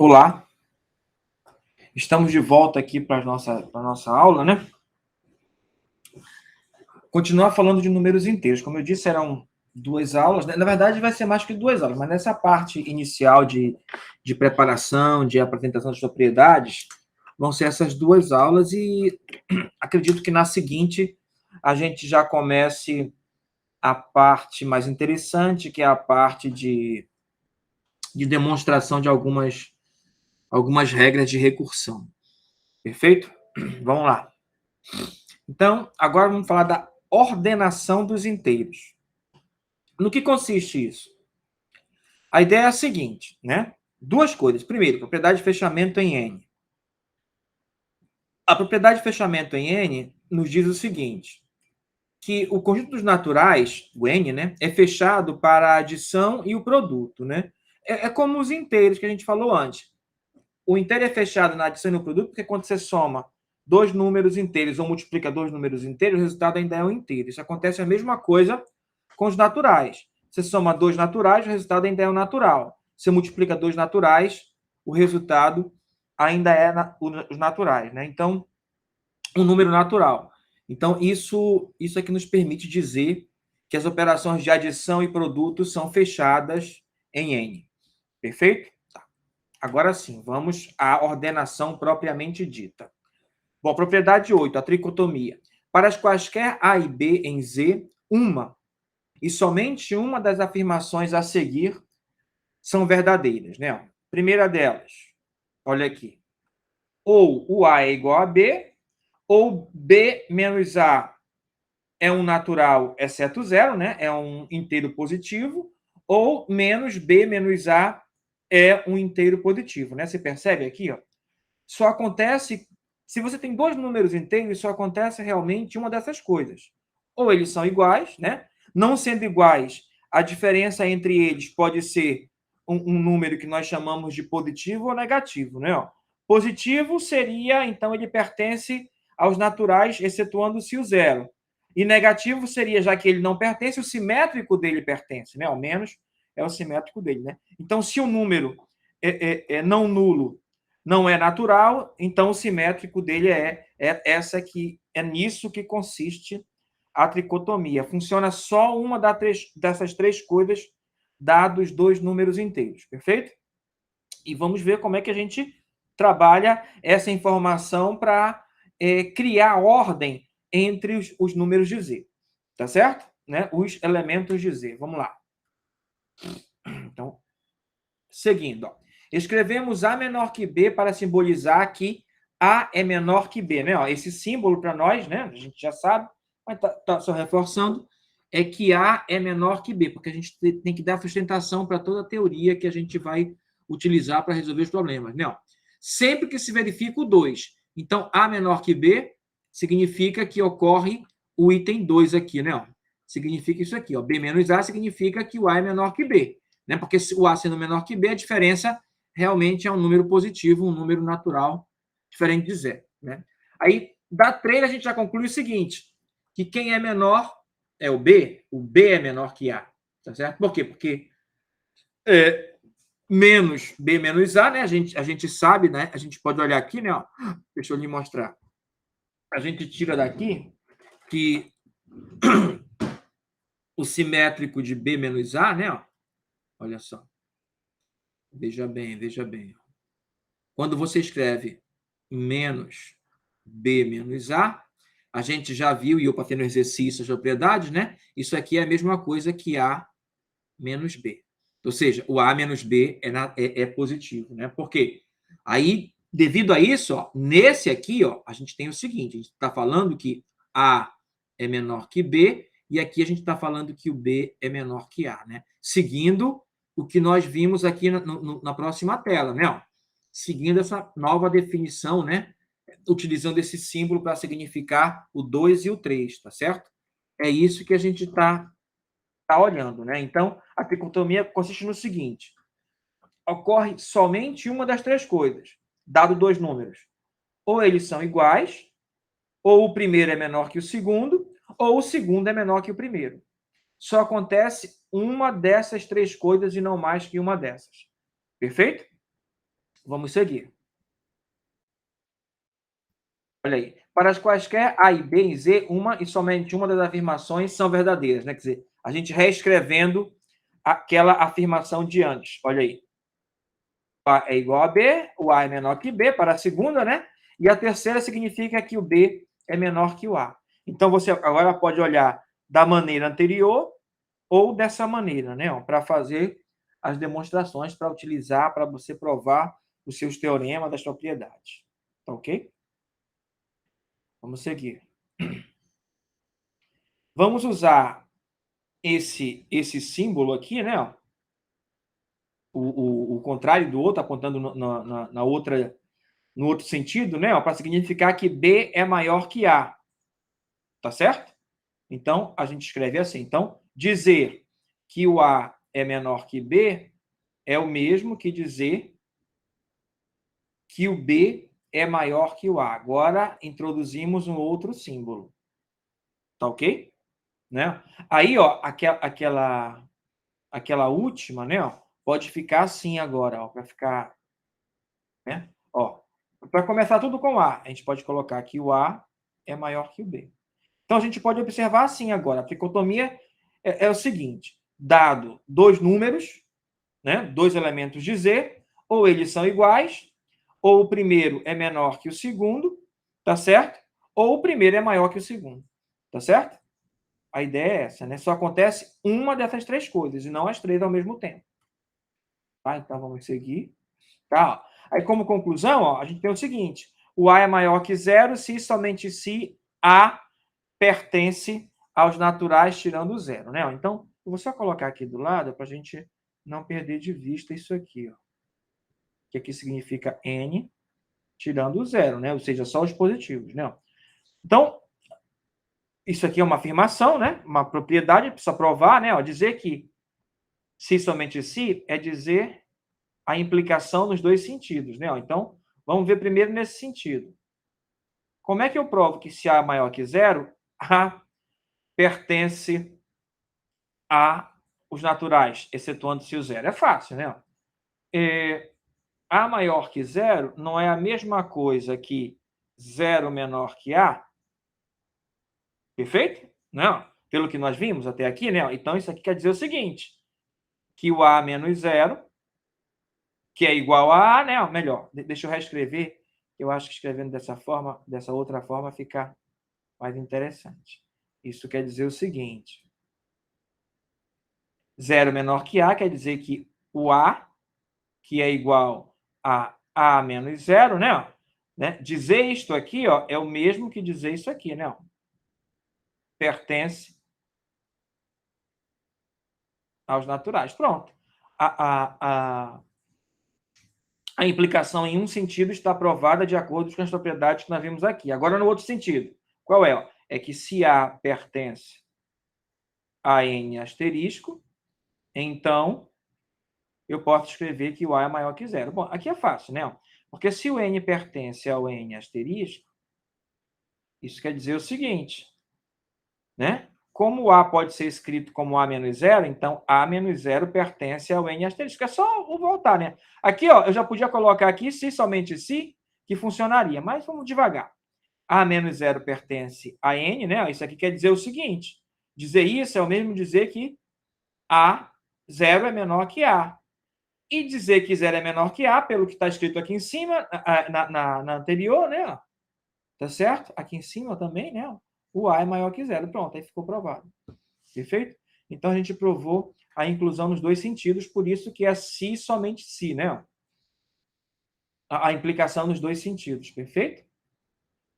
Olá, estamos de volta aqui para a nossa aula, né? Continuar falando de números inteiros. Como eu disse, serão duas aulas, né? Na verdade, vai ser mais que duas aulas, mas nessa parte inicial de preparação, de apresentação das propriedades, vão ser essas duas aulas e acredito que na seguinte a gente já comece a parte mais interessante, que é a parte de demonstração de algumas regras de recursão. Perfeito? Vamos lá. Então, agora vamos falar da ordenação dos inteiros. No que consiste isso? A ideia é a seguinte, né? Duas coisas. Primeiro, propriedade de fechamento em N. A propriedade de fechamento em N nos diz o seguinte, que o conjunto dos naturais, o N, né, é fechado para a adição e o produto, né? É como os inteiros que a gente falou antes. O inteiro é fechado na adição e no produto, porque quando você soma dois números inteiros ou multiplica dois números inteiros, o resultado ainda é um inteiro. Isso acontece a mesma coisa com os naturais. Você soma dois naturais, o resultado ainda é um natural. Você multiplica dois naturais, o resultado ainda é os naturais, né? Então, um número natural. Então, isso é que nos permite dizer que as operações de adição e produto são fechadas em N. Perfeito? Agora sim, vamos à ordenação propriamente dita. Bom, propriedade 8, a tricotomia. Para as quaisquer A e B em Z, uma e somente uma das afirmações a seguir são verdadeiras, né? Primeira delas, olha aqui. Ou o A é igual a B, ou B menos A é um natural exceto zero, né? É um inteiro positivo, ou menos B menos A é um inteiro positivo, né? Você percebe aqui, ó? Só acontece, se você tem dois números inteiros, só acontece realmente uma dessas coisas. Ou eles são iguais, né? Não sendo iguais, a diferença entre eles pode ser um número que nós chamamos de positivo ou negativo, né? Ó, positivo seria, então, ele pertence aos naturais, excetuando-se o zero. E negativo seria, já que ele não pertence, o simétrico dele pertence, né? Ao menos é o simétrico dele, né? Então, se o número é não nulo não é natural, então o simétrico dele é nisso que consiste a tricotomia. Funciona só uma dessas três coisas, dados dois números inteiros, perfeito? E vamos ver como é que a gente trabalha essa informação para criar ordem entre os números de Z, tá certo? Né? Os elementos de Z. Vamos lá. Então, seguindo, ó. Escrevemos A menor que B para simbolizar que A é menor que B, né? Ó, esse símbolo para nós, né? A gente já sabe, mas tá só reforçando, é que A é menor que B, porque a gente tem que dar sustentação para toda a teoria que a gente vai utilizar para resolver os problemas, né? Ó, sempre que se verifica o 2. Então, A menor que B significa que ocorre o item 2 aqui, né? Ó, significa isso aqui, ó. B menos A significa que o A é menor que B, né? Porque o A sendo menor que B, a diferença realmente é um número positivo, um número natural, diferente de zero, né? Aí, da 3, a gente já conclui o seguinte, que quem é menor é o B é menor que A, tá certo? Por quê? Porque menos B menos A, né? A gente sabe, né? A gente pode olhar aqui, né? Ó, deixa eu lhe mostrar. A gente tira daqui que o simétrico de B menos A, né? Ó, olha só. Veja bem, veja bem. Quando você escreve menos B menos A gente já viu, e eu passei no exercício as propriedades, né? Isso aqui é a mesma coisa que A menos B. Ou seja, o A menos B é positivo, né? Por quê? Aí, devido a isso, ó, nesse aqui, ó, a gente tem o seguinte, a gente está falando que A é menor que B, e aqui a gente está falando que o B é menor que A, né? Seguindo o que nós vimos aqui na próxima tela, né? Ó, seguindo essa nova definição, né? Utilizando esse símbolo para significar o 2 e o 3, tá certo? É isso que a gente está olhando, né? Então, a tricotomia consiste no seguinte: ocorre somente uma das três coisas, dado dois números. Ou eles são iguais, ou o primeiro é menor que o segundo, ou o segundo é menor que o primeiro. Só acontece uma dessas três coisas e não mais que uma dessas. Perfeito? Vamos seguir. Olha aí. Para as quaisquer A e B e Z, uma e somente uma das afirmações são verdadeiras, né? Quer dizer, a gente reescrevendo aquela afirmação de antes. Olha aí. A é igual a B, o A é menor que B, para a segunda, né? E a terceira significa que o B é menor que o A. Então, você agora pode olhar da maneira anterior ou dessa maneira, né? Para fazer as demonstrações, para utilizar, para você provar os seus teoremas das propriedades. Tá ok? Vamos seguir. Vamos usar esse símbolo aqui, né? O contrário do outro, apontando na outra, no outro sentido, né? Para significar que B é maior que A. Tá certo? Então, a gente escreve assim. Então, dizer que o A é menor que B é o mesmo que dizer que o B é maior que o A. Agora, introduzimos um outro símbolo. Tá ok? Né? Aí, ó, aquela última, né? Ó, pode ficar assim agora, ó, para ficar, né? Ó, para começar tudo com A, a gente pode colocar que o A é maior que o B. Então, a gente pode observar assim agora. A tricotomia é o seguinte: dado dois números, né, dois elementos de Z, ou eles são iguais, ou o primeiro é menor que o segundo, tá certo? Ou o primeiro é maior que o segundo, tá certo? A ideia é essa, né? Só acontece uma dessas três coisas, e não as três ao mesmo tempo. Tá? Então, vamos seguir. Tá? Aí, como conclusão, ó, a gente tem o seguinte: o A é maior que zero se somente se A pertence aos naturais tirando o zero, né? Então, eu vou só colocar aqui do lado para a gente não perder de vista isso aqui, ó. Que aqui significa N tirando o zero, né? Ou seja, só os positivos, né? Então, isso aqui é uma afirmação, né? Uma propriedade, precisa provar, né? Ó, dizer que se somente se é dizer a implicação nos dois sentidos, né? Então, vamos ver primeiro nesse sentido. Como é que eu provo que se A é maior que zero, A pertence a os naturais, excetuando-se o zero? É fácil, né? A maior que zero não é a mesma coisa que zero menor que A? Perfeito? Não. Pelo que nós vimos até aqui, né? Então, isso aqui quer dizer o seguinte, que o A menos zero, que é igual a A, né? Melhor, deixa eu reescrever. Eu acho que escrevendo dessa forma, dessa outra forma, fica mais interessante. Isso quer dizer o seguinte: zero menor que A quer dizer que o A, que é igual a A menos zero, né? Dizer isto aqui, ó, é o mesmo que dizer isso aqui, né? Pertence aos naturais. Pronto. A implicação em um sentido está provada de acordo com as propriedades que nós vimos aqui. Agora, no outro sentido. Qual é? É que se A pertence a N asterisco, então eu posso escrever que o A é maior que zero. Bom, aqui é fácil, né? Porque se o N pertence ao N asterisco, isso quer dizer o seguinte, né? Como o A pode ser escrito como A menos zero, então A menos zero pertence ao N asterisco. É só voltar, né? Aqui, ó, eu já podia colocar aqui se somente se, que funcionaria, mas vamos devagar. A menos zero pertence a N, né? Isso aqui quer dizer o seguinte, dizer isso é o mesmo dizer que A zero é menor que A. E dizer que zero é menor que A, pelo que está escrito aqui em cima, na anterior, né? Tá certo? Aqui em cima também, né? O A é maior que zero. Pronto, aí ficou provado. Perfeito? Então, a gente provou a inclusão nos dois sentidos, por isso que é se somente se, né? A implicação nos dois sentidos, perfeito?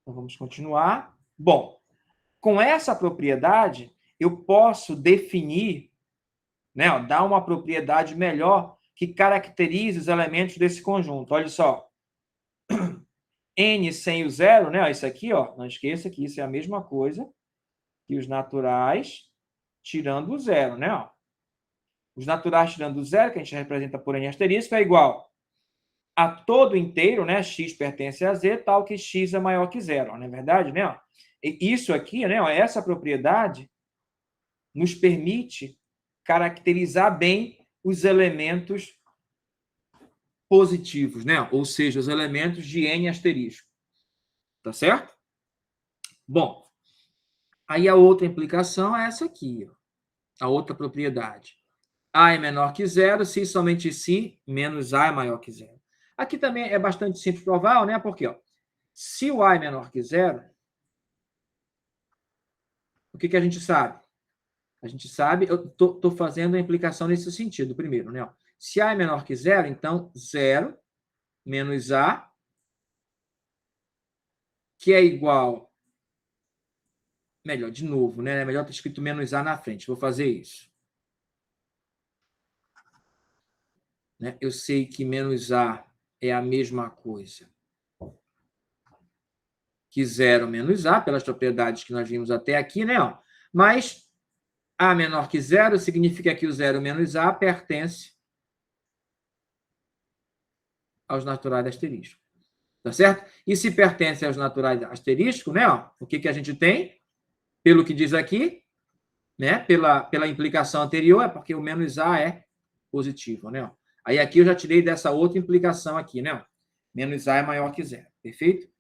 Então, vamos continuar. Bom, com essa propriedade, eu posso definir, né? Dar uma propriedade melhor que caracterize os elementos desse conjunto. Olha só. N sem o zero, né? Isso aqui, ó, não esqueça que isso é a mesma coisa que os naturais tirando o zero, né? Os naturais tirando o zero, que a gente representa por N asterisco, é igual a todo inteiro, né? X pertence a Z, tal que X é maior que zero, não é verdade, né? E isso aqui, né? Essa propriedade nos permite caracterizar bem os elementos positivos, né? Ou seja, os elementos de N asterisco. Tá certo? Bom, aí a outra implicação é essa aqui, ó, a outra propriedade. A é menor que zero, se somente se menos A é maior que zero. Aqui também é bastante simples provar, né? Porque, ó, se o A é menor que zero, o que a gente sabe? A gente sabe, eu estou fazendo a implicação nesse sentido primeiro, né? Se A é menor que zero, então zero menos A, que é igual... Melhor, de novo, né? É melhor ter escrito menos A na frente. Vou fazer isso. Né? Eu sei que menos A é a mesma coisa que zero menos A, pelas propriedades que nós vimos até aqui, né? Mas A menor que zero significa que o zero menos A pertence aos naturais asterísticos. Tá certo? E se pertence aos naturais asterísticos, né? O que a gente tem? Pelo que diz aqui, né? Pela implicação anterior, é porque o menos A é positivo, né? Aí aqui eu já tirei dessa outra implicação aqui, né? Menos A é maior que zero, perfeito?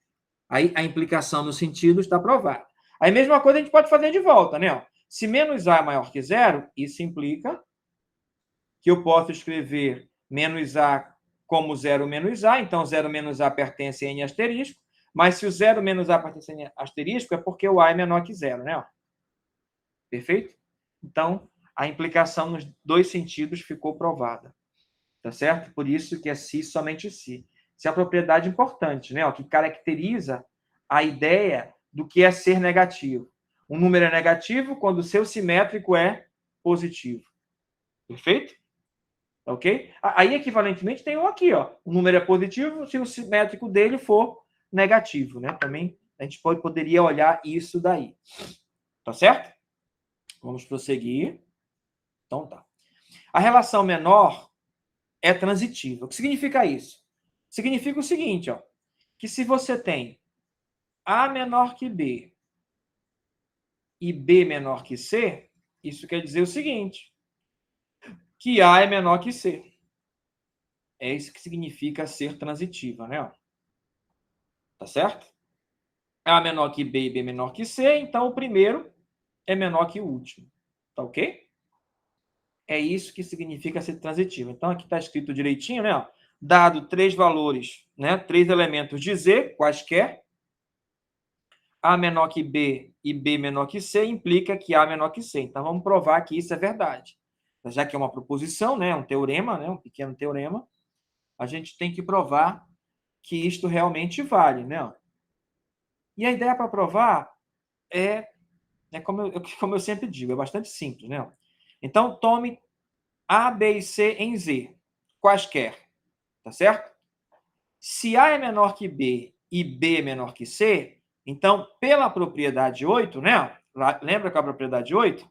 Aí a implicação no sentido está provada. Aí a mesma coisa a gente pode fazer de volta, né? Se menos A é maior que zero, isso implica que eu posso escrever menos A como zero menos A, então zero menos A pertence a N asterisco, mas se o zero menos A pertence a N asterisco, é porque o A é menor que zero, né? Perfeito? Então, a implicação nos dois sentidos ficou provada. Tá certo? Por isso que é se, somente se. Isso é a propriedade importante, né? Que caracteriza a ideia do que é ser negativo. Um número é negativo quando o seu simétrico é positivo. Perfeito? Ok? Aí, equivalentemente, tem um aqui, ó. O número é positivo se o simétrico dele for negativo, né? Também a gente poderia olhar isso daí. Tá certo? Vamos prosseguir. Então tá. A relação menor é transitiva. O que significa isso? Significa o seguinte, ó, que se você tem A menor que B e B menor que C, isso quer dizer o seguinte, que A é menor que C. É isso que significa ser transitiva, né? Tá certo? A menor que B e B menor que C, então o primeiro é menor que o último. Tá ok? É isso que significa ser transitiva. Então, aqui está escrito direitinho, né? Dado três valores, né? Três elementos de Z, quaisquer, A menor que B e B menor que C implica que A menor que C. Então, vamos provar que isso é verdade. Já que é uma proposição, né? Um teorema, né? Um pequeno teorema, a gente tem que provar que isto realmente vale, né? E a ideia para provar como eu sempre digo, é bastante simples, né? Então, tome A, B e C em Z, quaisquer, tá certo? Se A é menor que B e B é menor que C, então, pela propriedade 8, né? Lembra que é a propriedade 8?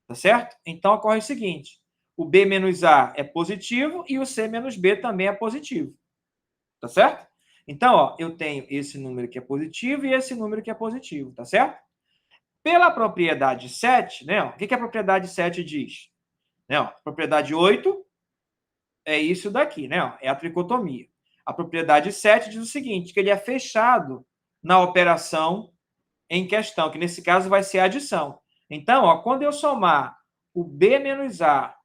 Tá certo? Então, ocorre o seguinte, o B menos A é positivo e o C menos B também é positivo. Tá certo? Então, ó, eu tenho esse número que é positivo e esse número que é positivo, tá certo? Pela propriedade 7, né? O que a propriedade 7 diz? Né, a propriedade 8 é isso daqui, né? É a tricotomia. A propriedade 7 diz o seguinte, que ele é fechado na operação em questão, que nesse caso vai ser a adição. Então, ó, quando eu somar o B menos A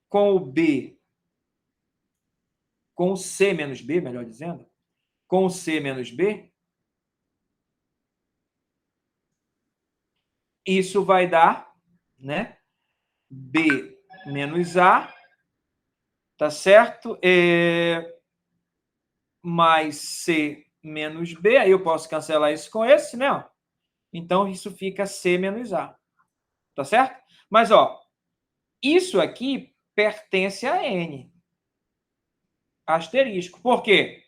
com o B, com o C menos B, melhor dizendo, com o C menos B, isso vai dar, né? B menos A, tá certo? Mais C menos B, aí eu posso cancelar isso com esse, né? Então, isso fica C menos A, tá certo? Mas, ó, isso aqui pertence a N, asterisco. Por quê?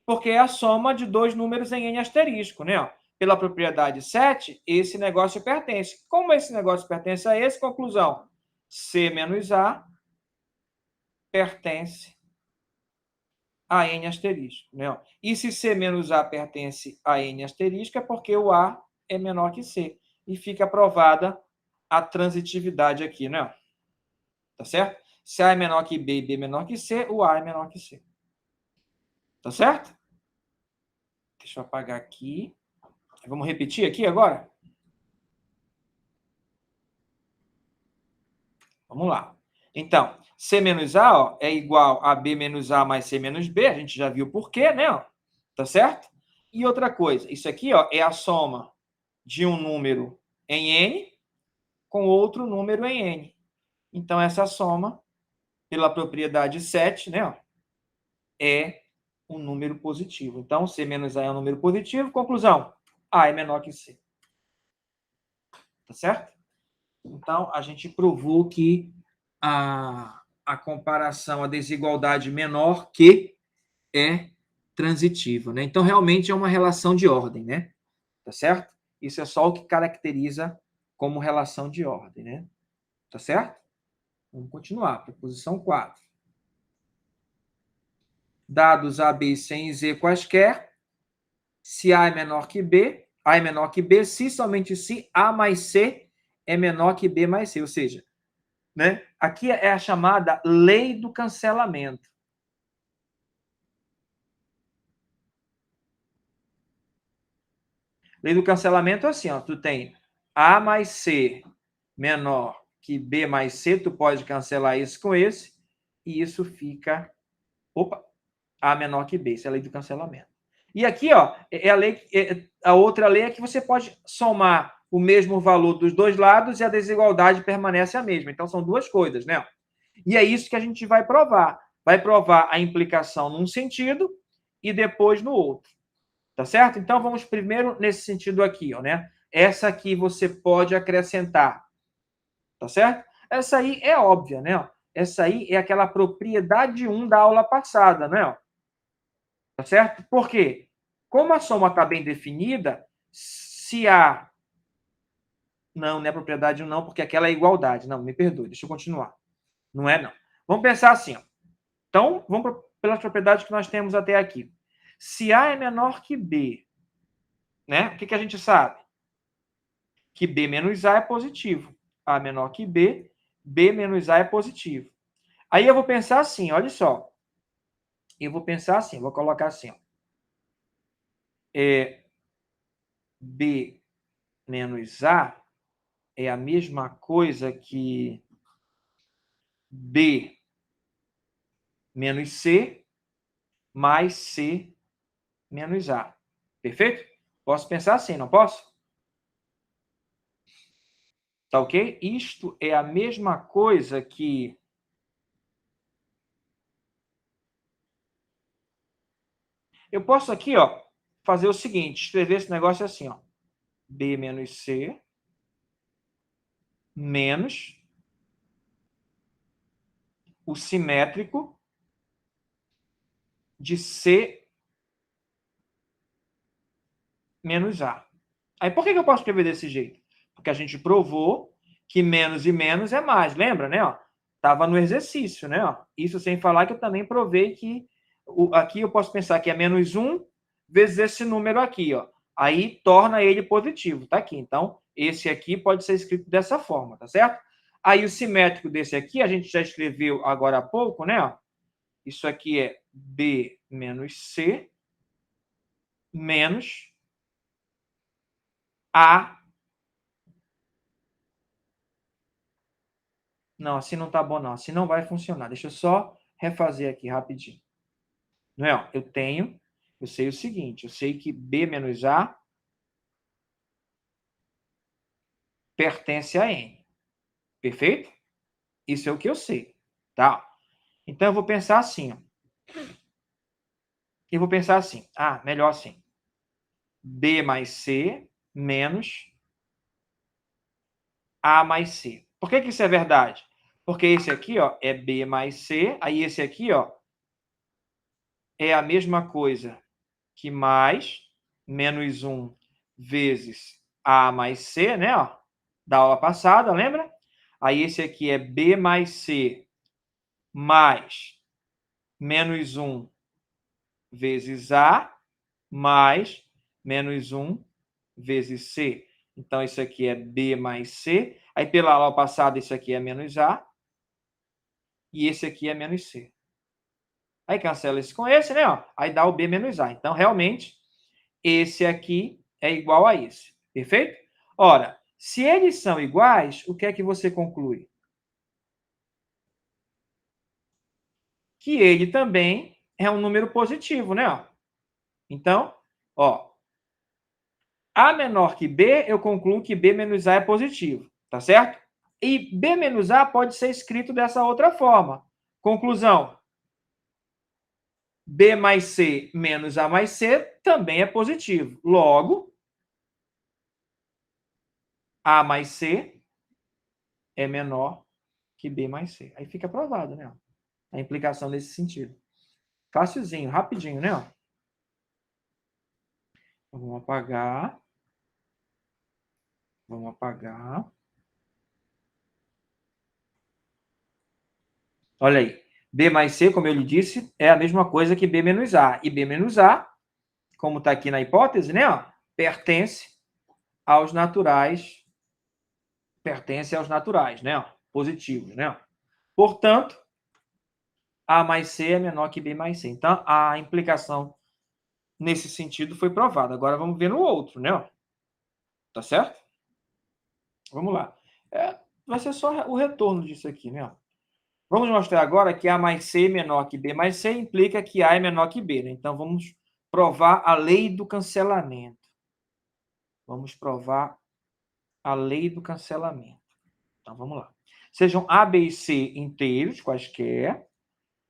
Porque é a soma de dois números em N asterisco, né? Pela propriedade 7, esse negócio pertence. Como esse negócio pertence a esse, conclusão, C menos A pertence a N asterisco. Né? E se C menos A pertence a N asterisco, é porque o A é menor que C. E fica aprovada a transitividade aqui, né? Tá certo? Se A é menor que B e B é menor que C, o A é menor que C. Tá certo? Deixa eu apagar aqui. Vamos repetir aqui agora? Vamos lá. Então, C menos A ó, é igual a B menos A mais C menos B. A gente já viu por quê, né? Ó. Tá certo? E outra coisa, isso aqui ó, é a soma de um número em N com outro número em N. Então, essa soma, pela propriedade 7, né, ó, é um número positivo. Então, C menos A é um número positivo. Conclusão, A é menor que C. Tá certo? Então, a gente provou que a comparação, a desigualdade menor que é transitiva, né? Então, realmente é uma relação de ordem, né? Tá certo? Isso é só o que caracteriza como relação de ordem, né? Tá certo? Vamos continuar. Proposição 4. Dados A, B, C e Z quaisquer, se A é menor que B, A é menor que B, se somente se A mais C é menor que B mais C. Ou seja, né? Aqui é a chamada lei do cancelamento. Lei do cancelamento é assim, ó, tu tem A mais C menor que B mais C, tu pode cancelar isso com esse, e isso fica, opa, A menor que B, isso é a lei do cancelamento. E aqui, ó, é a lei, a outra lei é que você pode somar o mesmo valor dos dois lados e a desigualdade permanece a mesma. Então, são duas coisas, né? E é isso que a gente vai provar. Vai provar a implicação num sentido e depois no outro. Tá certo? Então, vamos primeiro nesse sentido aqui, ó, né? Essa aqui você pode acrescentar. Tá certo? Essa aí é óbvia, né? Essa aí é aquela propriedade 1 da aula passada, né? Tá certo? Por quê? Como a soma está bem definida, se a... Não é propriedade 1 não, porque aquela é igualdade. Não, me perdoe, deixa eu continuar. Não é, não. Vamos pensar assim, ó. Então, vamos pelas propriedades que nós temos até aqui. Se A é menor que B, né? O que a gente sabe? Que B menos A é positivo. A menor que B, B menos A é positivo. Aí eu vou pensar assim, olha só. Eu vou pensar assim, vou colocar assim, ó. B menos A é a mesma coisa que B menos C mais C menos A. Perfeito? Posso pensar assim, não posso? Tá ok? Isto é a mesma coisa que... Eu posso aqui, ó, fazer o seguinte, escrever esse negócio assim, ó. B menos C menos o simétrico de C menos A. Aí, por que eu posso escrever desse jeito? Porque a gente provou que menos e menos é mais, lembra, né? Estava no exercício, né? Ó. Isso sem falar que eu também provei que aqui eu posso pensar que é menos 1 vezes esse número aqui, ó. Aí torna ele positivo, tá aqui. Então, esse aqui pode ser escrito dessa forma, tá certo? Aí o simétrico desse aqui, a gente já escreveu agora há pouco, né? Ó. Isso aqui é B menos C menos A. Não, assim não tá bom, não. Assim não vai funcionar. Deixa eu só refazer aqui rapidinho. Não é? Ó, eu sei o seguinte, eu sei que B menos A pertence a N. Perfeito? Isso é o que eu sei, tá? Então, eu vou pensar assim, ó. Eu vou pensar assim. Ah, melhor assim. B mais C menos A mais C. Por que isso é verdade? Porque esse aqui, ó, é B mais C, aí esse aqui, ó, é a mesma coisa que mais menos 1 vezes A mais C, né? Ó, da aula passada, lembra? Aí esse aqui é B mais C mais menos 1 vezes A mais menos 1 vezes C. Então, isso aqui é B mais C. Aí, pela aula passada, isso aqui é menos A. e esse aqui é menos C. Aí cancela esse com esse, né? Ó, aí dá o B menos A. Então, realmente, esse aqui é igual a esse. Perfeito? Ora, se eles são iguais, o que é que você conclui? Que ele também é um número positivo, né? Ó. Então, ó, A menor que B, eu concluo que B menos A é positivo, tá certo? E B menos A pode ser escrito dessa outra forma. Conclusão, B mais C menos A mais C também é positivo. Logo, A mais C é menor que B mais C. Aí fica provado, né? A implicação nesse sentido. Facilzinho, rapidinho, né? Vamos apagar. Vamos apagar. Olha aí. B mais C, como eu lhe disse, é a mesma coisa que B menos A. E B menos A, como está aqui na hipótese, né? Ó, pertence aos naturais. Pertence aos naturais, né? Ó, positivos, né? Ó. Portanto, A mais C é menor que B mais C. Então, a implicação nesse sentido foi provada. Agora vamos ver no outro, né? Ó. Tá certo? Vamos lá. Vai ser só o retorno disso aqui, né? Ó. Vamos mostrar agora que A mais C é menor que B mais C implica que A é menor que B. Né? Então, vamos provar a lei do cancelamento. Vamos provar a lei do cancelamento. Então, vamos lá. Sejam A, B e C inteiros, quaisquer.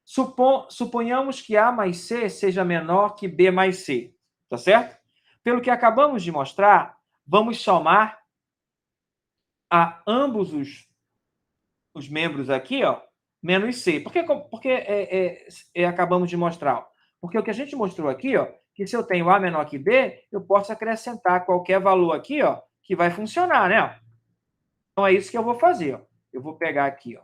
Suponhamos que A mais C seja menor que B mais C. Tá certo? Pelo que acabamos de mostrar, vamos somar a ambos os membros aqui, ó, menos C. Por que acabamos de mostrar? Porque o que a gente mostrou aqui, ó, que se eu tenho A menor que B, eu posso acrescentar qualquer valor aqui, ó, que vai funcionar, né? Então é isso que eu vou fazer, ó. Eu vou pegar aqui, ó.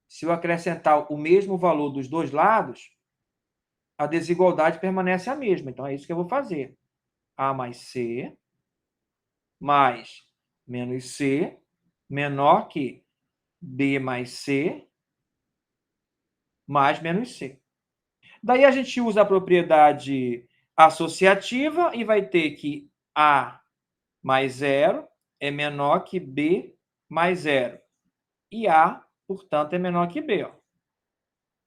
Se eu acrescentar o mesmo valor dos dois lados, a desigualdade permanece a mesma. Então é isso que eu vou fazer. A mais C mais menos C menor que B mais C mais menos C. Daí a gente usa a propriedade associativa e vai ter que A mais zero é menor que B mais zero. E A, portanto, é menor que B. Ó.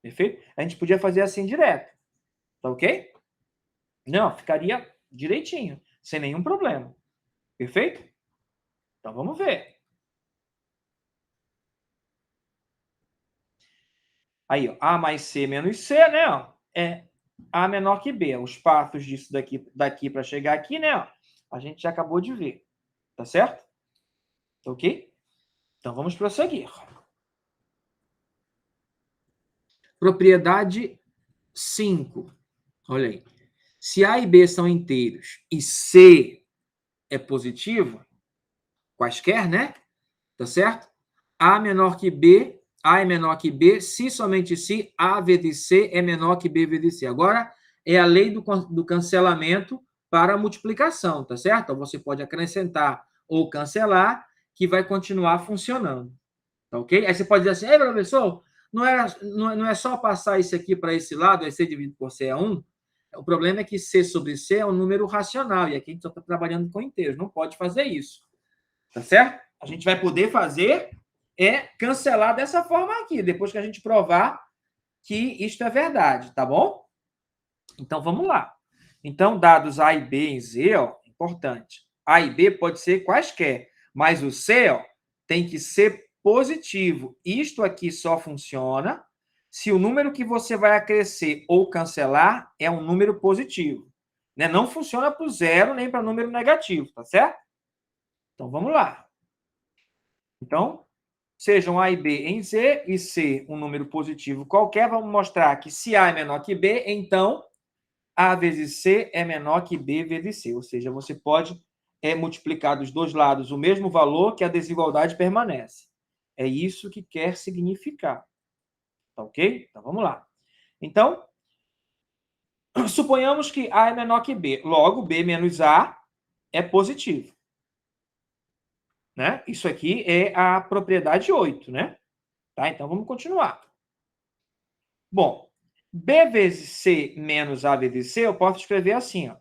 Perfeito? A gente podia fazer assim direto. Tá ok? Não, ficaria direitinho, sem nenhum problema. Perfeito? Então vamos ver. Aí, ó, A mais C menos C, né? Ó, é A menor que B. Os passos disso daqui para chegar aqui, né? Ó, a gente já acabou de ver. Tá certo? Ok? Então vamos prosseguir. Propriedade 5. Olha aí. Se A e B são inteiros e C é positivo, quaisquer, né? Tá certo? A menor que B, A é menor que B, se somente se A vezes C é menor que B vezes C. Agora é a lei do cancelamento para a multiplicação, tá certo? Então você pode acrescentar ou cancelar, que vai continuar funcionando. Tá ok? Aí você pode dizer assim, ei, professor, não é só passar isso aqui para esse lado, aí C dividido por C é 1. O problema é que C sobre C é um número racional, e aqui a gente só está trabalhando com inteiros, não pode fazer isso. Tá certo? A gente vai poder fazer cancelar dessa forma aqui, depois que a gente provar que isto é verdade, tá bom? Então, vamos lá. Então, dados A e B em Z, ó, importante. A e B pode ser quaisquer, mas o C, ó, tem que ser positivo. Isto aqui só funciona se o número que você vai acrescer ou cancelar é um número positivo. Né? Não funciona para o zero nem para número negativo, tá certo? Então, vamos lá. Então, sejam A e B em Z e C um número positivo qualquer, vamos mostrar que se A é menor que B, então A vezes C é menor que B vezes C. Ou seja, você pode multiplicar dos dois lados o mesmo valor que a desigualdade permanece. É isso que quer significar. Tá ok? Então, vamos lá. Então, suponhamos que A é menor que B. Logo, B menos A é positivo. Né? Isso aqui é a propriedade 8, né? Tá? Então, vamos continuar. Bom, B vezes C menos A vezes C, eu posso escrever assim, ó.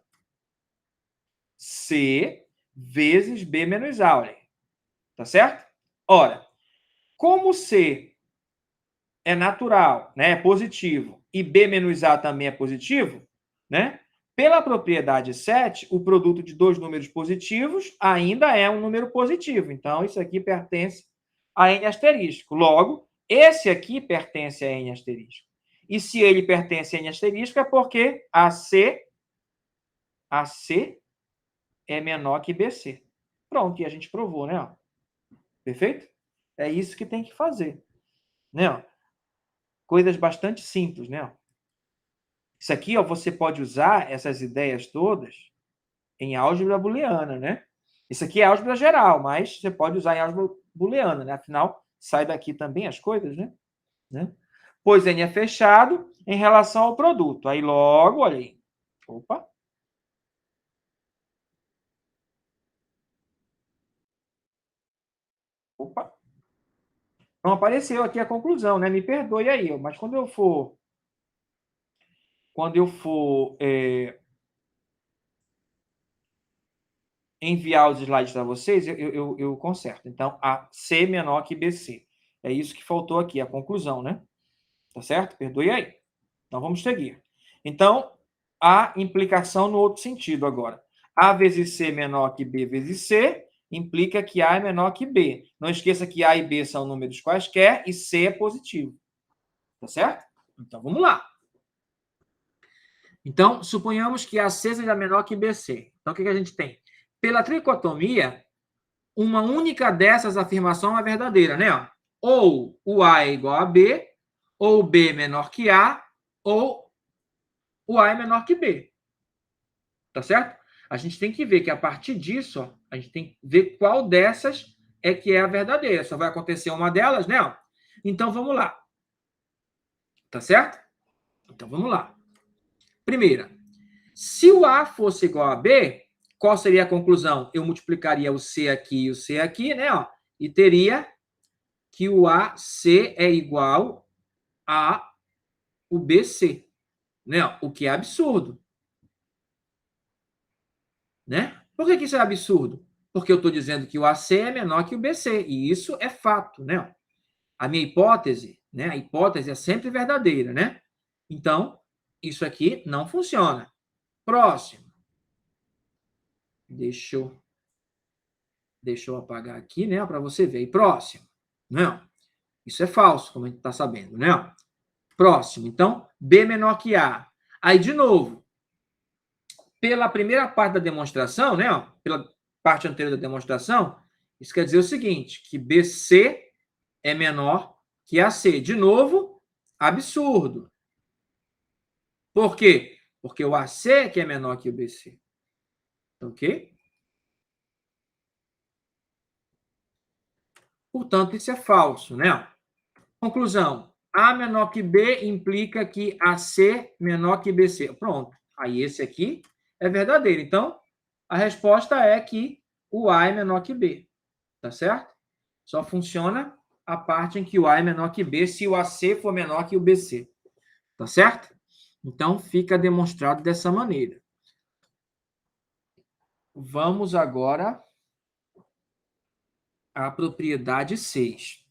C vezes B menos A, olha aí. Tá certo? Ora, como C é natural, né, é positivo, e B menos A também é positivo, né? Pela propriedade 7, o produto de dois números positivos ainda é um número positivo. Então, isso aqui pertence a N asterisco. Logo, esse aqui pertence a N asterisco. E se ele pertence a N asterisco, é porque AC é menor que BC. Pronto, e a gente provou, né? Perfeito? É isso que tem que fazer. Né? Coisas bastante simples, né? Isso aqui, ó, você pode usar essas ideias todas em álgebra booleana, né? Isso aqui é álgebra geral, mas você pode usar em álgebra booleana, né? Afinal, sai daqui também as coisas, né? Pois N é fechado em relação ao produto. Aí logo, olha aí. Opa. Opa. Não apareceu aqui a conclusão, né? Me perdoe aí, mas quando eu for enviar os slides para vocês, eu conserto. Então, a C menor que BC. É isso que faltou aqui, a conclusão, né? Tá certo? Perdoe aí. Então, vamos seguir. Então, a implicação no outro sentido agora. A vezes C menor que B vezes C implica que A é menor que B. Não esqueça que A e B são números quaisquer e C é positivo. Tá certo? Então, vamos lá. Então, suponhamos que AC seja menor que BC. Então, o que a gente tem? Pela tricotomia, uma única dessas afirmações é verdadeira, né? Ou o A é igual a B, ou o B é menor que A, ou o A é menor que B. Tá certo? A gente tem que ver que a partir disso, ó, a gente tem que ver qual dessas é que é a verdadeira. Só vai acontecer uma delas, né? Então vamos lá. Tá certo? Então vamos lá. Primeira, se o A fosse igual a B, qual seria a conclusão? Eu multiplicaria o C aqui e o C aqui, né? Ó, e teria que o AC é igual a o BC, né? O que é absurdo, né? Por que isso é absurdo? Porque eu estou dizendo que o AC é menor que o BC, e isso é fato, né? A minha hipótese, né? A hipótese é sempre verdadeira, né? Então, isso aqui não funciona. Próximo. Deixa eu apagar aqui, né? Para você ver. E próximo. Não. Isso é falso, como a gente está sabendo, né? Próximo. Então, B menor que A. Aí, de novo, pela primeira parte da demonstração, né? Pela parte anterior da demonstração, isso quer dizer o seguinte, que BC é menor que AC. De novo, absurdo. Por quê? Porque o AC é que é menor que o BC. Ok? Portanto, isso é falso, né? Conclusão. A menor que B implica que AC menor que BC. Pronto. Aí esse aqui é verdadeiro. Então, a resposta é que o A é menor que B. Tá certo? Só funciona a parte em que o A é menor que B se o AC for menor que o BC. Tá certo? Então, fica demonstrado dessa maneira. Vamos agora à propriedade 6.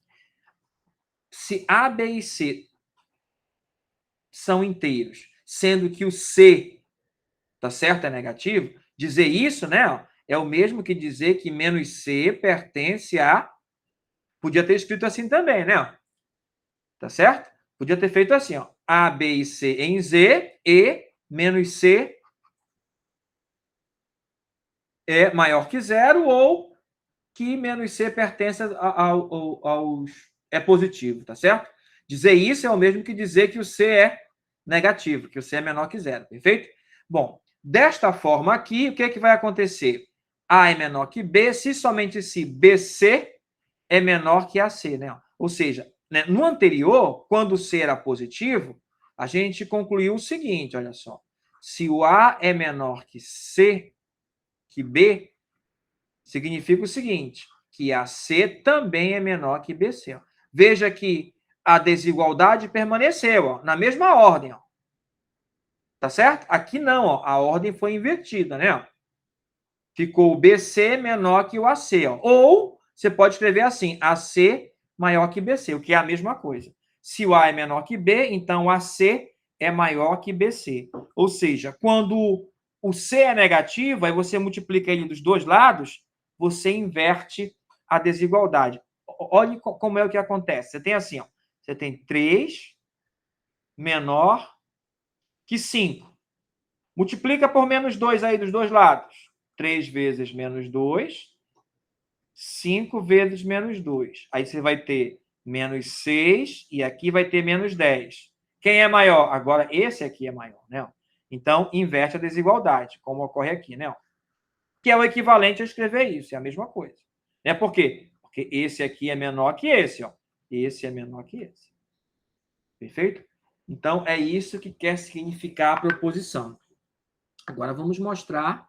Se A, B e C são inteiros, sendo que o C, tá certo, é negativo, dizer isso, né, é o mesmo que dizer que menos C pertence a... Podia ter escrito assim também, né? Tá certo? Podia ter feito assim, ó, A, B e C em Z e menos C é maior que zero ou que menos C pertence aos... é positivo, tá certo? Dizer isso é o mesmo que dizer que o C é negativo, que o C é menor que zero, perfeito? Bom, desta forma aqui, o que é que vai acontecer? A é menor que B, se somente se BC é menor que AC, né? Ou seja, né, no anterior, quando o C era positivo, a gente concluiu o seguinte, olha só. Se o A é menor que C, que B, significa o seguinte, que AC também é menor que BC. Veja que a desigualdade permaneceu, ó, na mesma ordem, ó. Tá certo? Aqui não, ó, a ordem foi invertida, né? Ficou o BC menor que o AC, ó. Ou você pode escrever assim, AC maior que BC, o que é a mesma coisa. Se o A é menor que B, então o AC é maior que BC. Ou seja, quando o C é negativo, aí você multiplica ele dos dois lados, você inverte a desigualdade. Olhe como é o que acontece. Você tem assim, ó, você tem 3 menor que 5. Multiplica por menos 2 aí dos dois lados. 3 vezes menos 2, 5 vezes menos 2. Aí você vai ter menos 6 e aqui vai ter menos 10. Quem é maior? Agora, esse aqui é maior, né? Então, inverte a desigualdade, como ocorre aqui, né? Que é o equivalente a escrever isso, é a mesma coisa. Né? Por quê? Porque esse aqui é menor que esse, ó. Esse é menor que esse. Perfeito? Então, é isso que quer significar a proposição. Agora, vamos mostrar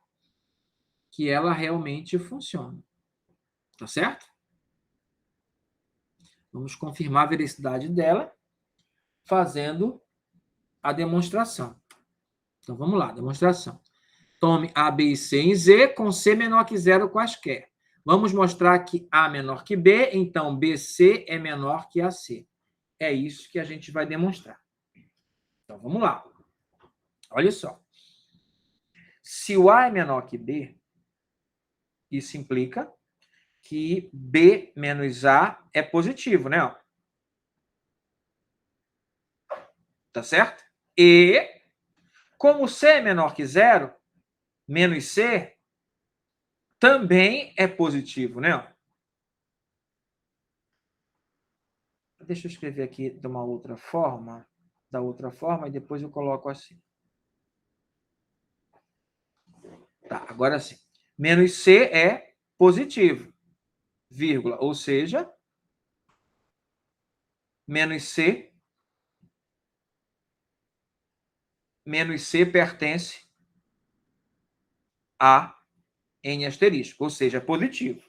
que ela realmente funciona. Tá certo? Vamos confirmar a veracidade dela fazendo a demonstração. Então, vamos lá, demonstração. Tome A, B e C em Z com C menor que zero quaisquer. Vamos mostrar que A menor que B, então BC é menor que AC. É isso que a gente vai demonstrar. Então, vamos lá. Olha só. Se o A é menor que B, isso implica que B menos A é positivo, né? Tá certo? E, como C é menor que zero, menos C também é positivo, né? Deixa eu escrever aqui de uma outra forma, e depois eu coloco assim. Tá, agora sim. Menos C é positivo, vírgula, ou seja, menos C pertence a N asterisco, ou seja, positivo.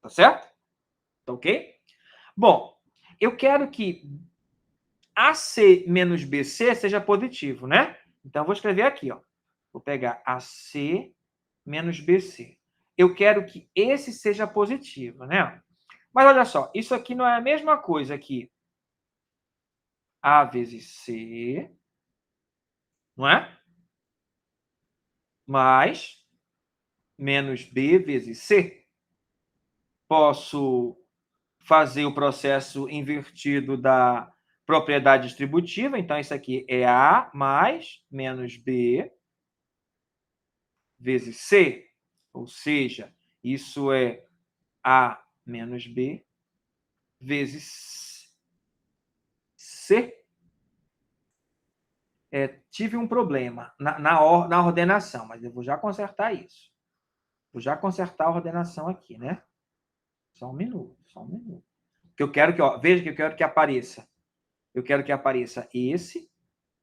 Tá certo? Tá ok? Bom, eu quero que AC menos BC seja positivo, né? Então, eu vou escrever aqui, ó. Vou pegar AC menos BC. Eu quero que esse seja positivo, né? Mas olha só, isso aqui não é a mesma coisa que A vezes C, não é? Mais menos B vezes C. Posso fazer o processo invertido da propriedade distributiva. Então, isso aqui é A mais menos B vezes C. Ou seja, isso é A menos B vezes C. Tive um problema na ordenação, mas eu vou já consertar isso. Vou já consertar a ordenação aqui, né? Só um minuto. Que eu quero que, ó, veja que eu quero que apareça. Eu quero que apareça esse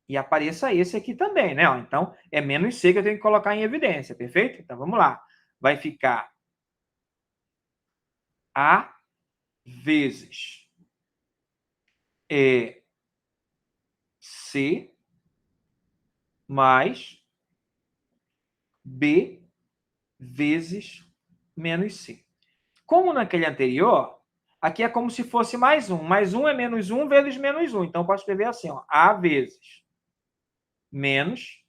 e apareça esse aqui também, né? Então, é menos C que eu tenho que colocar em evidência, perfeito? Então, vamos lá. Vai ficar A vezes C mais B vezes menos C. Como naquele anterior, aqui é como se fosse mais um. Mais um é menos um vezes menos um. Então, posso escrever assim, ó, A vezes menos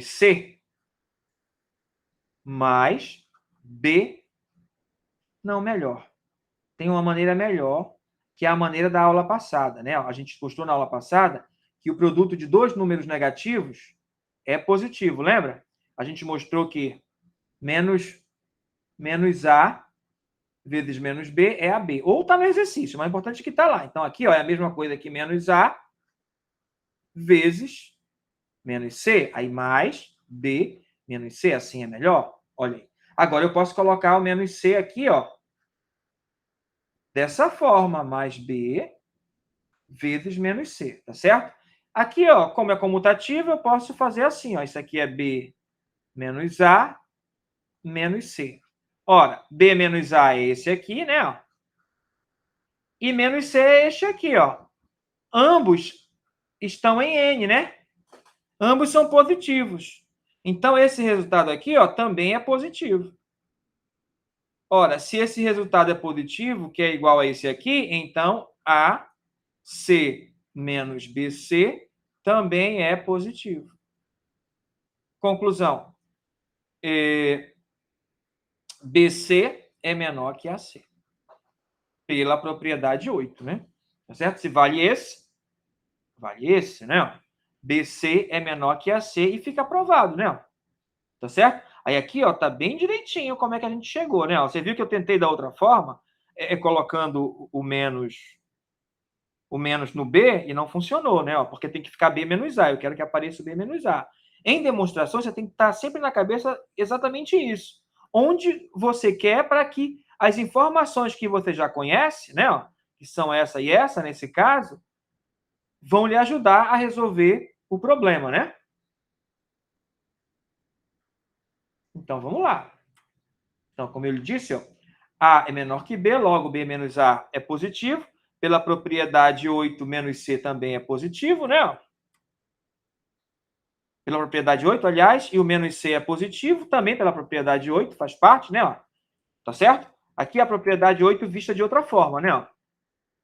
C mais B, não, melhor. Tem uma maneira melhor, que é a maneira da aula passada, né? A gente mostrou na aula passada que o produto de dois números negativos é positivo, lembra? A gente mostrou que menos A vezes menos B é AB. Ou está no exercício, mas é importante que está lá. Então, aqui ó, é a mesma coisa que menos A vezes menos C. Aí mais B menos C, assim é melhor? Olha aí. Agora eu posso colocar o menos C aqui, ó, dessa forma, mais B vezes menos C, tá certo? Aqui, ó, como é comutativo, eu posso fazer assim, ó, isso aqui é B menos A menos C. Ora, B menos A é esse aqui, né? Ó. E menos C é este aqui, ó. Ambos estão em N, né? Ambos são positivos. Então, esse resultado aqui, ó, também é positivo. Ora, se esse resultado é positivo, que é igual a esse aqui, então AC menos BC também é positivo. Conclusão. BC é menor que AC. Pela propriedade 8, né? Tá certo? Se vale esse, né? BC é menor que AC e fica aprovado, né? Tá certo? Aí aqui, ó, tá bem direitinho como é que a gente chegou, né? Você viu que eu tentei da outra forma, colocando o menos no B e não funcionou, né? Ó, porque tem que ficar B menos A. Eu quero que apareça o B menos A. Em demonstrações, você tem que estar sempre na cabeça exatamente isso. Onde você quer para que as informações que você já conhece, né? Ó, que são essa e essa, nesse caso, vão lhe ajudar a resolver o problema, né? Então, vamos lá. Então, como eu lhe disse, ó, A é menor que B, logo B menos A é positivo. Pela propriedade 8 menos C também é positivo, né? Pela propriedade 8, aliás, e o menos C é positivo, também pela propriedade 8, faz parte, né? Ó, tá certo? Aqui a propriedade 8 vista de outra forma, né? Ó,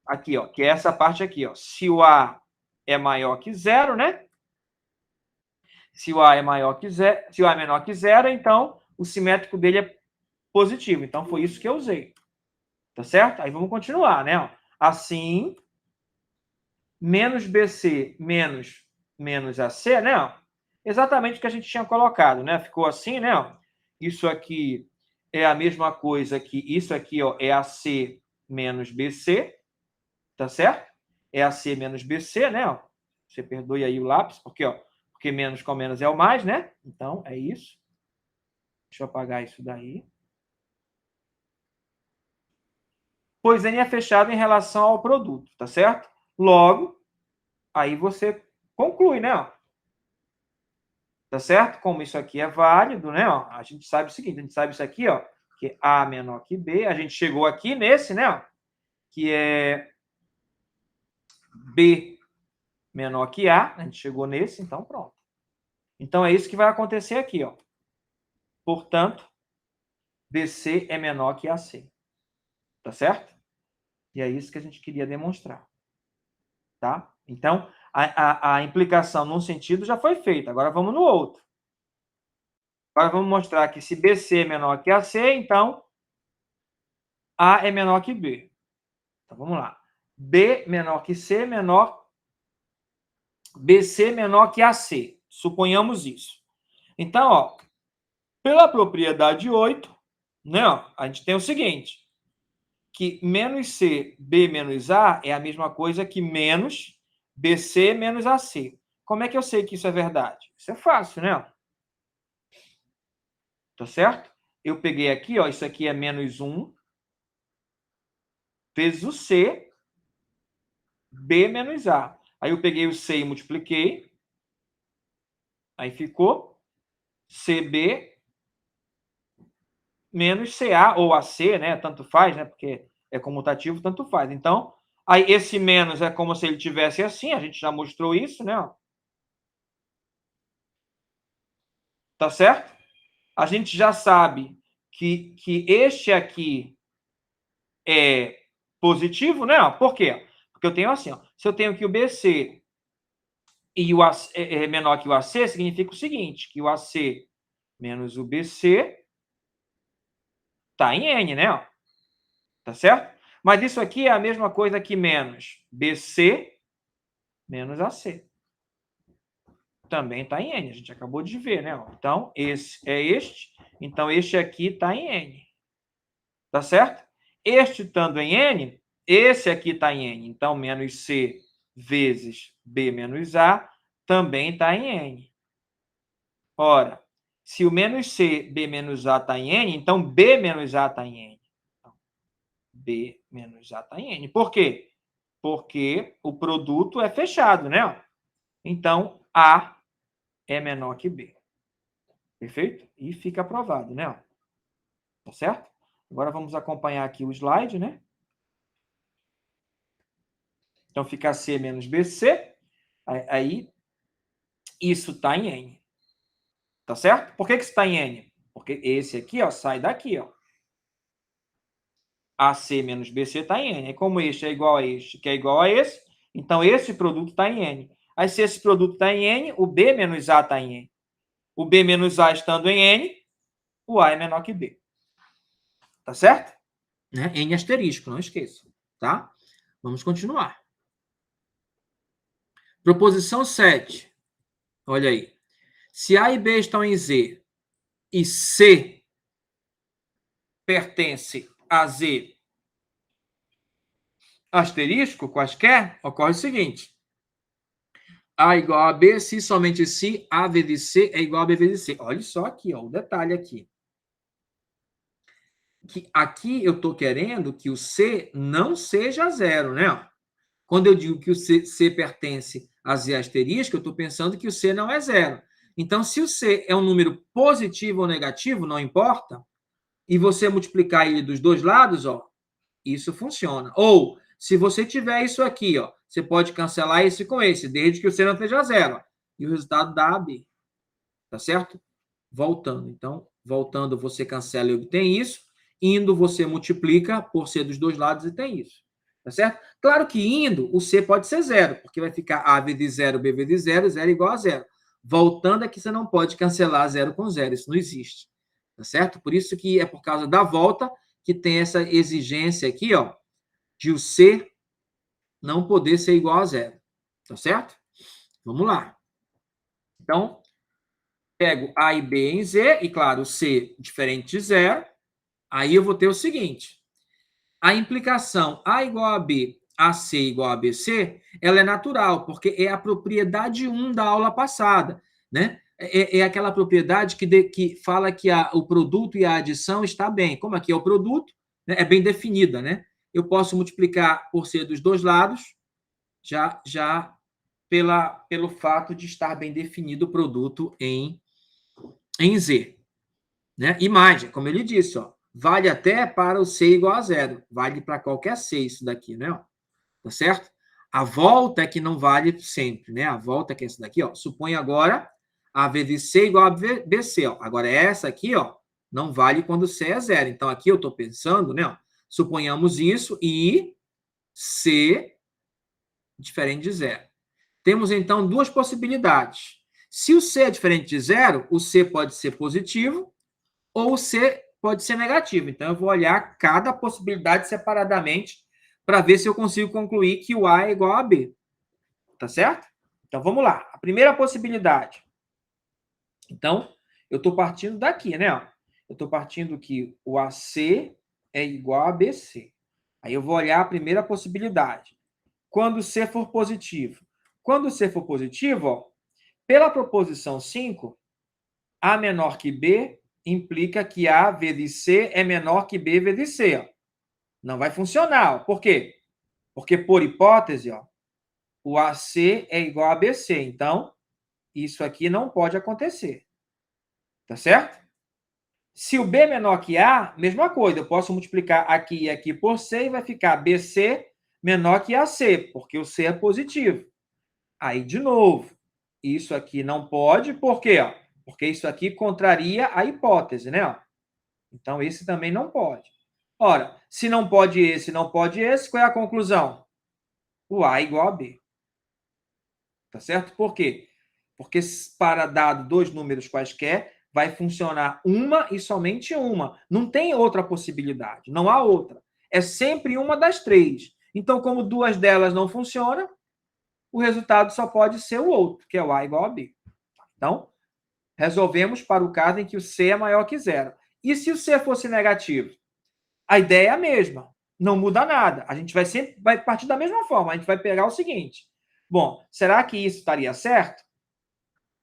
aqui, ó, que é essa parte aqui, ó. Se o A é maior que zero, né? Se o A é maior que zero, se o A é menor que zero, então o simétrico dele é positivo. Então foi isso que eu usei. Tá certo? Aí vamos continuar, né? Assim, menos BC menos AC, né? Exatamente o que a gente tinha colocado, né? Ficou assim, né? Isso aqui é a mesma coisa que isso aqui, ó, é AC menos BC, tá certo? É AC menos BC, né? Você perdoe aí o lápis, porque menos com menos é o mais, né? Então, é isso. Deixa eu apagar isso daí. Pois N é fechado em relação ao produto, tá certo? Logo, aí você conclui, né? Tá certo? Como isso aqui é válido, né? A gente sabe o seguinte, a gente sabe isso aqui, ó, que A menor que B. A gente chegou aqui nesse, né? Que é B menor que A. A gente chegou nesse, então pronto. Então é isso que vai acontecer aqui, ó. Portanto, BC é menor que AC. Tá certo? E é isso que a gente queria demonstrar. Tá? Então, a implicação num sentido já foi feita. Agora vamos no outro. Agora vamos mostrar que se BC é menor que AC, então A é menor que B. Então vamos lá. B menor que C menor BC menor que AC. Suponhamos isso. Então, ó, pela propriedade 8, né, ó, a gente tem o seguinte, que menos C, B menos A é a mesma coisa que menos BC menos AC. Como é que eu sei que isso é verdade? Isso é fácil, né? Tá certo? Eu peguei aqui, ó, isso aqui é menos 1 vezes o C, B menos A. Aí eu peguei o C e multipliquei. Aí ficou CB menos CA ou AC, né? Tanto faz, né? Porque é comutativo, tanto faz. Então, aí esse menos é como se ele tivesse assim, a gente já mostrou isso, né? Tá certo? A gente já sabe que este aqui é positivo, né? Por quê? Porque eu tenho assim, ó, se eu tenho que o BC e o AC é menor que o AC, significa o seguinte, que o AC menos o BC está em N, né? Tá certo? Mas isso aqui é a mesma coisa que menos BC menos AC. Também está em N, a gente acabou de ver, né? Então, esse é este. Então, este aqui está em N. Tá certo? Este estando em N, esse aqui está em N. Então, menos C vezes B menos A também está em N. Ora, se o menos C, B menos A está em N, então B menos A está em N. Então, B menos A está em N. Por quê? Porque o produto é fechado, né? Então, A é menor que B. Perfeito? E fica aprovado, né? Tá certo? Agora vamos acompanhar aqui o slide, né? Então, fica C menos BC. Aí, isso está em N. Tá certo? Por que isso está em N? Porque esse aqui, ó, sai daqui, ó. AC menos BC está em N. E como este é igual a este, que é igual a esse, então esse produto está em N. Aí, se esse produto está em N, o B menos A está em N. O B menos A estando em N, o A é menor que B. Tá certo? Né? N asterisco, não esqueça. Tá? Vamos continuar. Proposição 7. Olha aí. Se A e B estão em Z e C pertence a Z asterisco, quaisquer, ocorre o seguinte. A igual a B, se somente se A vezes C é igual a B vezes C. Olha só aqui, ó, o detalhe aqui. Que aqui eu estou querendo que o C não seja zero, né? Quando eu digo que o C pertence a Z asterisco, eu estou pensando que o C não é zero. Então, se o C é um número positivo ou negativo, não importa, e você multiplicar ele dos dois lados, ó, isso funciona. Ou, se você tiver isso aqui, ó, você pode cancelar esse com esse, desde que o C não seja zero. E o resultado dá AB. Tá certo? Voltando. Então, voltando, você cancela e obtém isso. Indo, você multiplica por C dos dois lados e tem isso. Tá certo? Claro que indo, o C pode ser zero, porque vai ficar A vezes zero, B vezes zero, zero igual a zero. Voltando, aqui você não pode cancelar zero com zero, isso não existe. Tá certo? Por isso que é por causa da volta que tem essa exigência aqui, ó, de o C não poder ser igual a zero. Tá certo? Vamos lá. Então, pego A e B em Z, e claro, C diferente de zero, aí eu vou ter o seguinte, a implicação A igual a B, AC igual a BC, ela é natural, porque é a propriedade 1 da aula passada, né? É aquela propriedade que fala que o produto e a adição está bem. Como aqui é o produto, né, é bem definida, né? Eu posso multiplicar por C dos dois lados, já pelo fato de estar bem definido o produto em Z. Né? E mais, como ele disse, ó, vale até para o C igual a zero. Vale para qualquer C isso daqui, né? Tá certo? A volta é que não vale sempre, né? A volta é que é essa daqui, ó. Suponha agora A vezes C igual a BC, ó. Agora essa aqui, ó, não vale quando C é zero. Então aqui eu estou pensando, né? Ó, suponhamos isso e C diferente de zero. Temos então duas possibilidades. Se o C é diferente de zero, o C pode ser positivo ou C pode ser negativo. Então, eu vou olhar cada possibilidade separadamente para ver se eu consigo concluir que o A é igual a B. Tá certo? Então, vamos lá. A primeira possibilidade. Então, eu estou partindo daqui, né? Eu estou partindo que o AC é igual a BC. Aí eu vou olhar a primeira possibilidade. Quando C for positivo. Quando C for positivo, ó, pela proposição 5, A menor que B implica que A vezes C é menor que B vezes C. Ó. Não vai funcionar. Por quê? Porque, por hipótese, ó, o AC é igual a BC. Então, isso aqui não pode acontecer. Tá certo? Se o B é menor que A, mesma coisa. Eu posso multiplicar aqui e aqui por C e vai ficar BC menor que AC, porque o C é positivo. Aí, de novo, isso aqui não pode, por quê? Ó? Porque isso aqui contraria a hipótese, né? Ó. Então, esse também não pode. Ora, se não pode esse, não pode esse, qual é a conclusão? O A é igual a B. Tá certo? Por quê? Porque para dado dois números quaisquer, vai funcionar uma e somente uma. Não tem outra possibilidade, não há outra. É sempre uma das três. Então, como duas delas não funcionam, o resultado só pode ser o outro, que é o A igual a B. Então, resolvemos para o caso em que o C é maior que zero. E se o C fosse negativo? A ideia é a mesma, não muda nada. A gente vai partir da mesma forma. A gente vai pegar o seguinte: bom, será que isso estaria certo?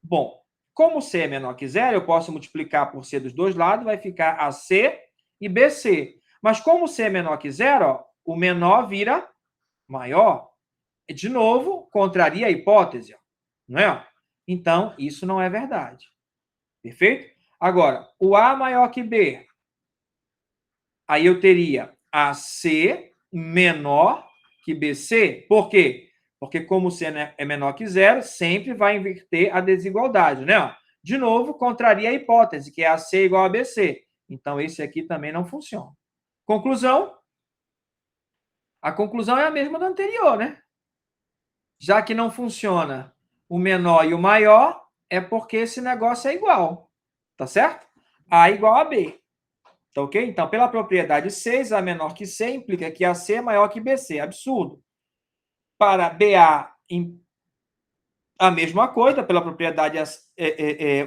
Bom, como C é menor que zero, eu posso multiplicar por C dos dois lados, vai ficar AC e BC. Mas como C é menor que zero, ó, o menor vira maior. De novo, contraria a hipótese, não é? Então, isso não é verdade. Perfeito? Agora, o A maior que B. Aí eu teria AC menor que BC. Por quê? Porque como C é menor que zero, sempre vai inverter a desigualdade, né? De novo, contraria a hipótese, que é AC igual a BC. Então, esse aqui também não funciona. Conclusão? A conclusão é a mesma da anterior, né? Já que não funciona o menor e o maior, é porque esse negócio é igual. Tá certo? A igual a B. Tá ok? Então, pela propriedade 6, A menor que C implica que AC é maior que BC. Absurdo. Para BA, a mesma coisa. Pela propriedade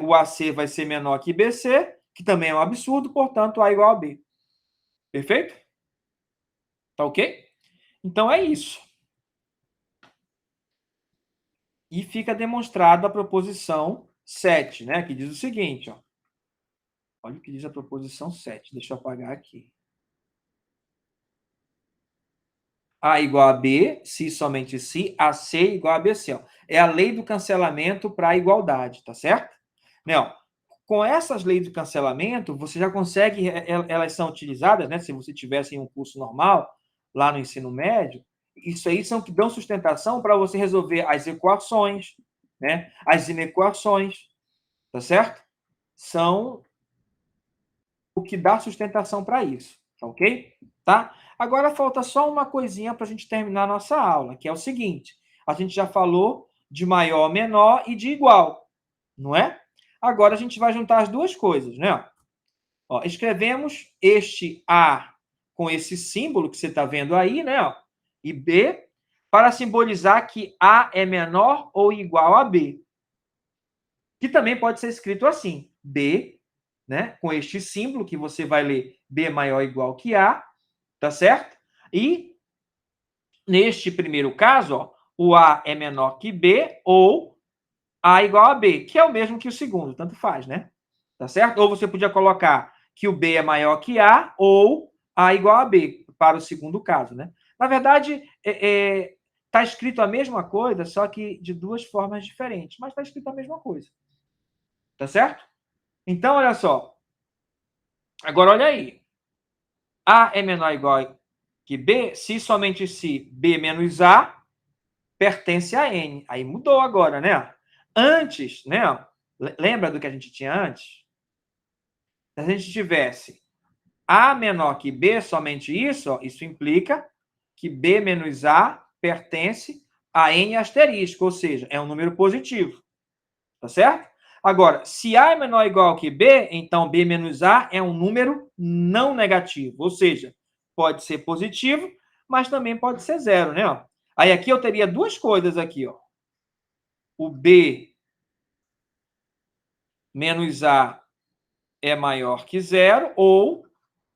o AC vai ser menor que BC, que também é um absurdo. Portanto, A igual a B. Perfeito? Tá ok? Então, é isso. E fica demonstrada a proposição 7, né? Que diz o seguinte, ó. Olha o que diz a proposição 7. Deixa eu apagar aqui. A igual a B, se somente se, AC igual a BC. Ó. É a lei do cancelamento para a igualdade, tá certo? Né, ó, com essas leis de cancelamento, você já consegue, elas são utilizadas, né? Se você tivesse em um curso normal, lá no ensino médio, isso aí são que dão sustentação para você resolver as equações, né? As inequações, tá certo? São o que dá sustentação para isso, tá ok? Tá? Agora falta só uma coisinha para a gente terminar a nossa aula, que é o seguinte: a gente já falou de maior, menor e de igual, não é? Agora a gente vai juntar as duas coisas, né? Ó, escrevemos este A com esse símbolo que você está vendo aí, né? Ó, e B, para simbolizar que A é menor ou igual a B. Que também pode ser escrito assim: B, né? Com este símbolo que você vai ler B maior ou igual que A, tá certo? E neste primeiro caso, ó, o A é menor que B ou A igual a B, que é o mesmo que o segundo, tanto faz, né? Tá certo? Ou você podia colocar que o B é maior que A ou A igual a B, para o segundo caso, né? Na verdade, tá escrito a mesma coisa, só que de duas formas diferentes, mas está escrito a mesma coisa. Tá certo? Então, olha só. Agora, olha aí. A é menor ou igual que B, se somente se B menos A pertence a N. Aí mudou agora, né? Antes, né? Lembra do que a gente tinha antes? Se a gente tivesse A menor que B, somente isso, ó, isso implica que B menos A pertence a N asterisco, ou seja, é um número positivo. Tá certo? Agora, se A é menor ou igual que B, então B menos A é um número não negativo, ou seja, pode ser positivo, mas também pode ser zero, né? Aí aqui eu teria duas coisas aqui, ó. O B menos A é maior que zero, ou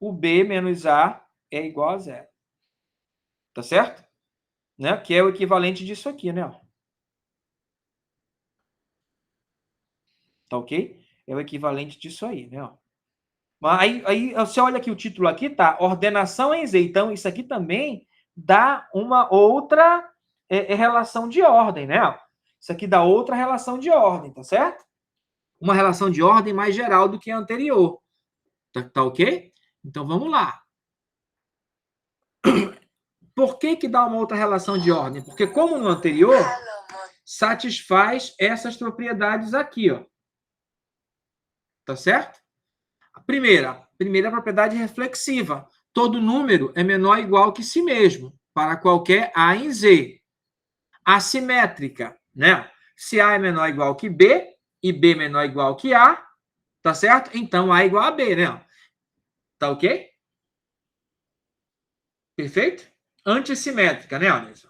o B menos A é igual a zero. Tá certo? Né? Que é o equivalente disso aqui, né? Tá ok? É o equivalente disso aí, né? Aí você olha aqui o título aqui, tá? Ordenação em Z. Então, isso aqui também dá uma outra relação de ordem, né? Isso aqui dá outra relação de ordem, tá certo? Uma relação de ordem mais geral do que a anterior. Tá ok? Então, vamos lá. Por que dá uma outra relação de ordem? Porque, como no anterior, satisfaz essas propriedades aqui, ó. Tá certo? A primeira propriedade reflexiva. Todo número é menor ou igual que si mesmo, para qualquer A em Z. Assimétrica, né? Se A é menor ou igual que B, e B menor ou igual que A, tá certo? Então A é igual a B, né? Tá ok? Perfeito? Antissimétrica, né, Anderson?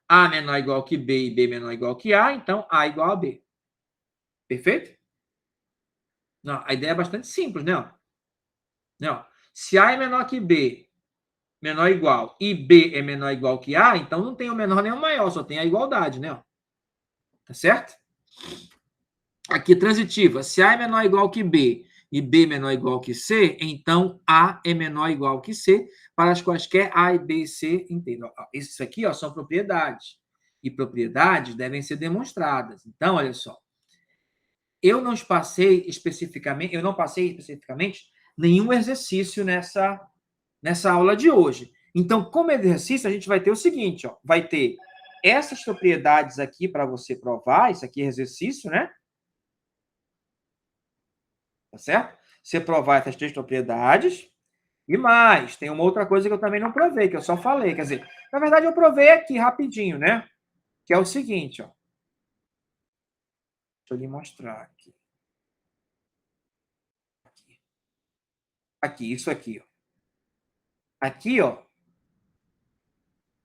A menor ou igual que B e B menor ou igual que A, então A igual a B. Perfeito? Não, a ideia é bastante simples, né? Não. Se A é menor que B, menor ou igual, e B é menor ou igual que A, então não tem o menor nem o maior, só tem a igualdade, né? Tá certo? Aqui, transitiva. Se A é menor ou igual que B e B menor ou igual que C, então A é menor ou igual que C para as quaisquer A e B e C inteiros. Isso aqui, ó, são propriedades. E propriedades devem ser demonstradas. Então, olha só. Eu não passei especificamente nenhum exercício nessa aula de hoje. Então, como exercício, a gente vai ter o seguinte, ó, vai ter essas propriedades aqui para você provar, isso aqui é exercício, né? Tá certo? Você provar essas três propriedades. E mais, tem uma outra coisa que eu também não provei, que eu só falei. Quer dizer, na verdade, eu provei aqui rapidinho, né? Que é o seguinte, ó. Deixa eu lhe mostrar aqui. Aqui, isso aqui, ó. Aqui, ó.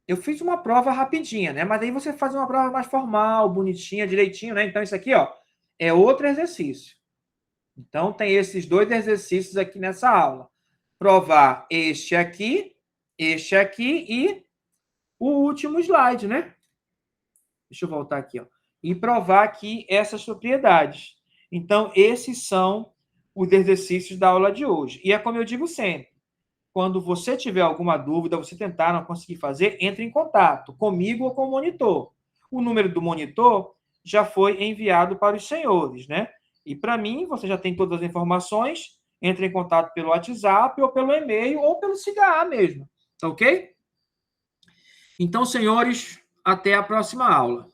Eu fiz uma prova rapidinha, né? Mas aí você faz uma prova mais formal, bonitinha, direitinho, né? Então, isso aqui, ó, é outro exercício. Então, tem esses dois exercícios aqui nessa aula. Provar este aqui e o último slide, né? Deixa eu voltar aqui, ó. E provar aqui essas propriedades. Então, esses são os exercícios da aula de hoje. E é como eu digo sempre, quando você tiver alguma dúvida, você tentar não conseguir fazer, entre em contato comigo ou com o monitor. O número do monitor já foi enviado para os senhores, né? E para mim, você já tem todas as informações, entre em contato pelo WhatsApp ou pelo e-mail ou pelo CIGA mesmo, tá ok? Então, senhores, até a próxima aula.